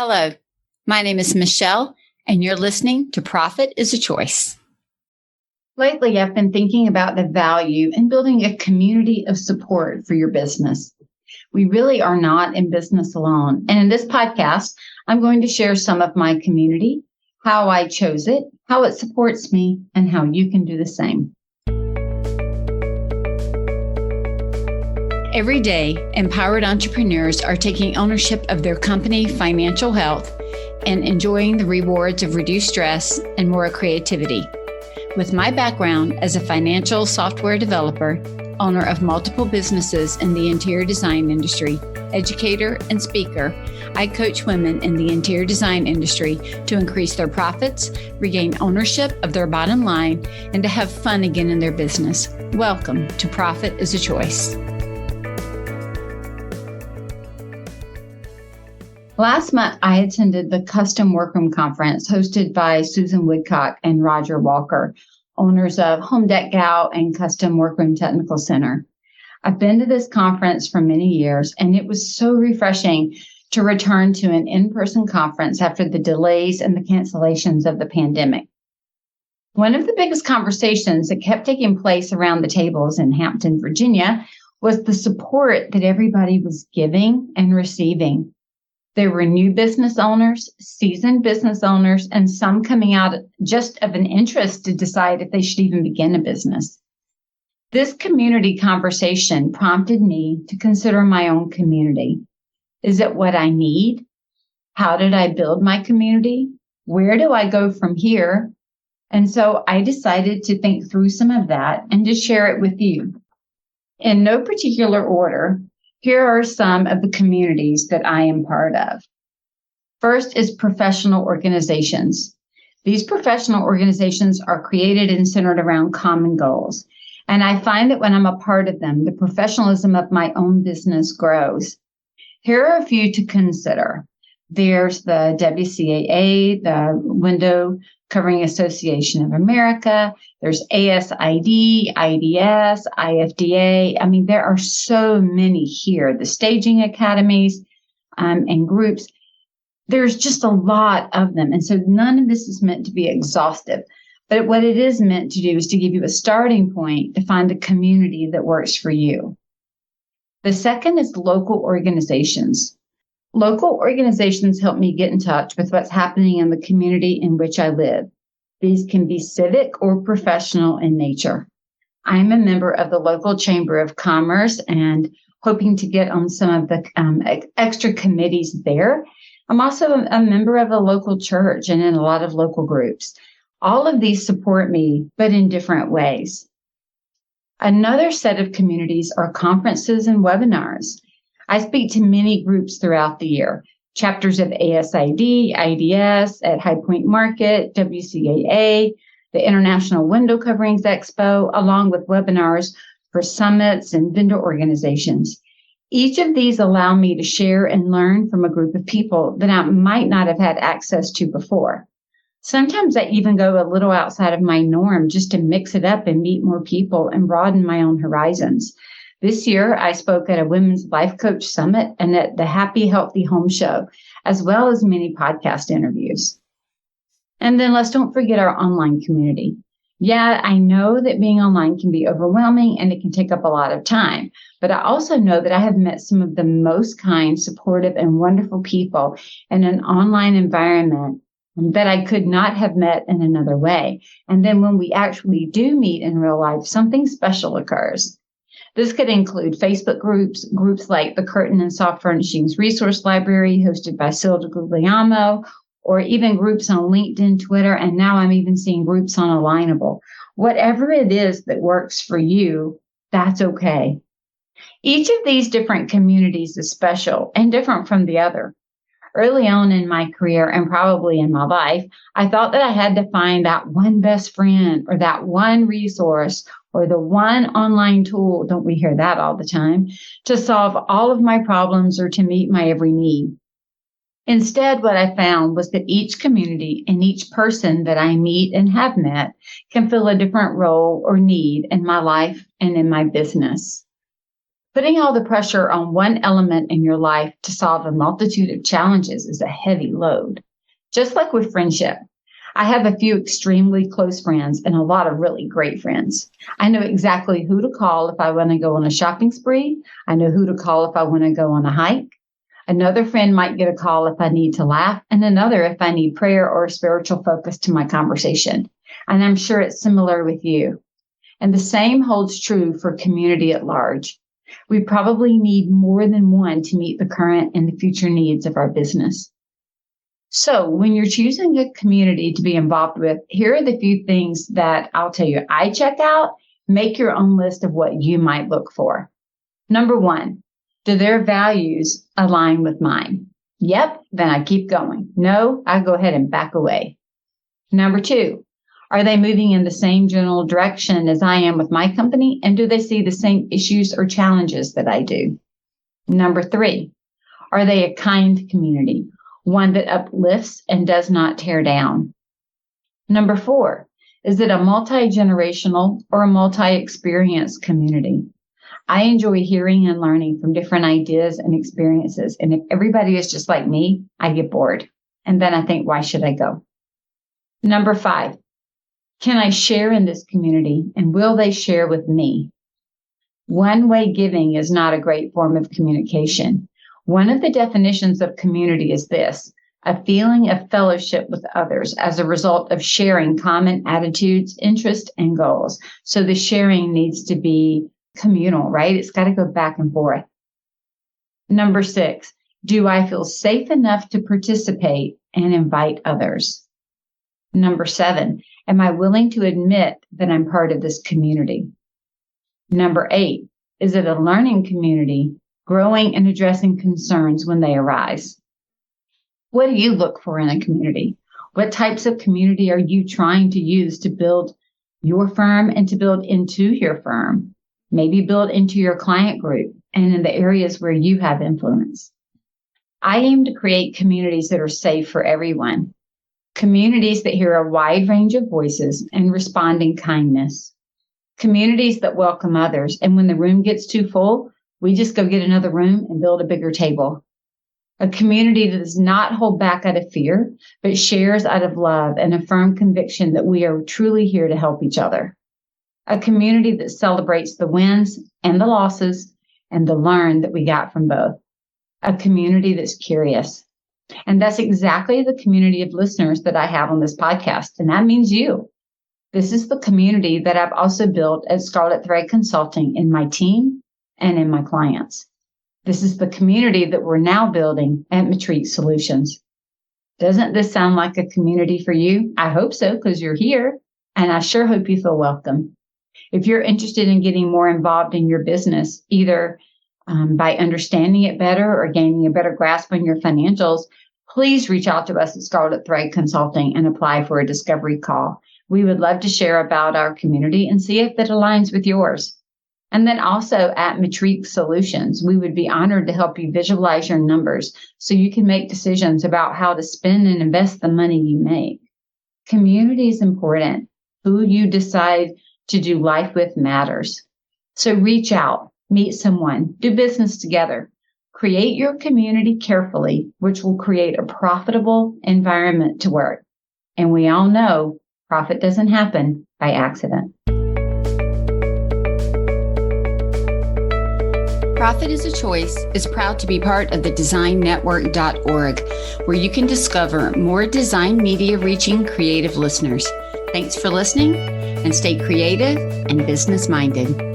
Hello, my name is Michele, and you're listening to Profit is a Choice. Lately, I've been thinking about the value in building a community of support for your business. We really are not in business alone. And in this podcast, I'm going to share some of my community, how I chose it, how it supports me, and how you can do the same. Every day, empowered entrepreneurs are taking ownership of their company financial health and enjoying the rewards of reduced stress and more creativity. With my background as a financial software developer, owner of multiple businesses in the interior design industry, educator, and speaker, I coach women in the interior design industry to increase their profits, regain ownership of their bottom line, and to have fun again in their business. Welcome to Profit is a Choice. Last month, I attended the Custom Workroom Conference hosted by Susan Woodcock and Roger Walker, owners of Home Deck Gal and Custom Workroom Technical Center. I've been to this conference for many years, and it was so refreshing to return to an in-person conference after the delays and the cancellations of the pandemic. One of the biggest conversations that kept taking place around the tables in Hampton, Virginia, was the support that everybody was giving and receiving. There were new business owners, seasoned business owners, and some coming out just of an interest to decide if they should even begin a business. This community conversation prompted me to consider my own community. Is it what I need? How did I build my community? Where do I go from here? And so I decided to think through some of that and to share it with you. In no particular order, here are some of the communities that I am part of. First is professional organizations. These professional organizations are created and centered around common goals. And I find that when I'm a part of them, the professionalism of my own business grows. Here are a few to consider. There's the WCAA, the Window Covering Association of America. There's ASID, IDS, IFDA. I mean, there are so many here. The staging academies and groups. There's just a lot of them. And so none of this is meant to be exhaustive. But what it is meant to do is to give you a starting point to find a community that works for you. The second is local organizations. Local organizations help me get in touch with what's happening in the community in which I live. These can be civic or professional in nature. I'm a member of the local Chamber of Commerce and hoping to get on some of the extra committees there. I'm also a member of a local church and in a lot of local groups. All of these support me, but in different ways. Another set of communities are conferences and webinars. I speak to many groups throughout the year, chapters of ASID, IDS, at High Point Market, WCAA, the International Window Coverings Expo, along with webinars for summits and vendor organizations. Each of these allow me to share and learn from a group of people that I might not have had access to before. Sometimes I even go a little outside of my norm just to mix it up and meet more people and broaden my own horizons. This year, I spoke at a Women's Life Coach Summit and at the Happy Healthy Home Show, as well as many podcast interviews. And then let's don't forget our online community. Yeah, I know that being online can be overwhelming and it can take up a lot of time, but I also know that I have met some of the most kind, supportive, and wonderful people in an online environment that I could not have met in another way. And then when we actually do meet in real life, something special occurs. This could include Facebook groups like the Curtain and Soft Furnishings Resource Library, hosted by Silda Guglielmo, or even groups on LinkedIn, Twitter, and now I'm even seeing groups on Alignable. Whatever it is that works for you, that's okay. Each of these different communities is special and different from the other. Early on in my career and probably in my life, I thought that I had to find that one best friend or that one resource or the one online tool, don't we hear that all the time, to solve all of my problems or to meet my every need. Instead, what I found was that each community and each person that I meet and have met can fill a different role or need in my life and in my business. Putting all the pressure on one element in your life to solve a multitude of challenges is a heavy load. Just like with friendship, I have a few extremely close friends and a lot of really great friends. I know exactly who to call if I want to go on a shopping spree. I know who to call if I want to go on a hike. Another friend might get a call if I need to laugh, and another if I need prayer or a spiritual focus to my conversation. And I'm sure it's similar with you. And the same holds true for community at large. We probably need more than one to meet the current and the future needs of our business. So when you're choosing a community to be involved with, here are the few things that I'll tell you I check out. Make your own list of what you might look for. Number 1, do their values align with mine? Yep, then I keep going. No, I go ahead and back away. Number 2, are they moving in the same general direction as I am with my company? And do they see the same issues or challenges that I do? Number 3, are they a kind community, one that uplifts and does not tear down? Number 4, is it a multi-generational or a multi-experience community? I enjoy hearing and learning from different ideas and experiences. And if everybody is just like me, I get bored. And then I think, why should I go? Number 5, can I share in this community, and will they share with me? One-way giving is not a great form of communication. One of the definitions of community is this: a feeling of fellowship with others as a result of sharing common attitudes, interests, and goals. So the sharing needs to be communal, right? It's got to go back and forth. Number 6, do I feel safe enough to participate and invite others? Number 7, am I willing to admit that I'm part of this community? Number 8, is it a learning community, growing and addressing concerns when they arise? What do you look for in a community? What types of community are you trying to use to build your firm and to build into your firm? Maybe build into your client group and in the areas where you have influence. I aim to create communities that are safe for everyone. Communities that hear a wide range of voices and respond in kindness. Communities that welcome others, and when the room gets too full, we just go get another room and build a bigger table. A community that does not hold back out of fear, but shares out of love and a firm conviction that we are truly here to help each other. A community that celebrates the wins and the losses and the learn that we got from both. A community that's curious. And that's exactly the community of listeners that I have on this podcast. And that means you. This is the community that I've also built at Scarlet Thread Consulting in my team and in my clients. This is the community that we're now building at Matrique Solutions. Doesn't this sound like a community for you? I hope so, because you're here. And I sure hope you feel welcome. If you're interested in getting more involved in your business, either by understanding it better or gaining a better grasp on your financials, please reach out to us at Scarlet Thread Consulting and apply for a discovery call. We would love to share about our community and see if it aligns with yours. And then also at Matrique Solutions, we would be honored to help you visualize your numbers so you can make decisions about how to spend and invest the money you make. Community is important. Who you decide to do life with matters. So reach out, meet someone, do business together. Create your community carefully, which will create a profitable environment to work. And we all know profit doesn't happen by accident. Profit is a Choice is proud to be part of the designnetwork.org, where you can discover more design media reaching creative listeners. Thanks for listening, and stay creative and business-minded.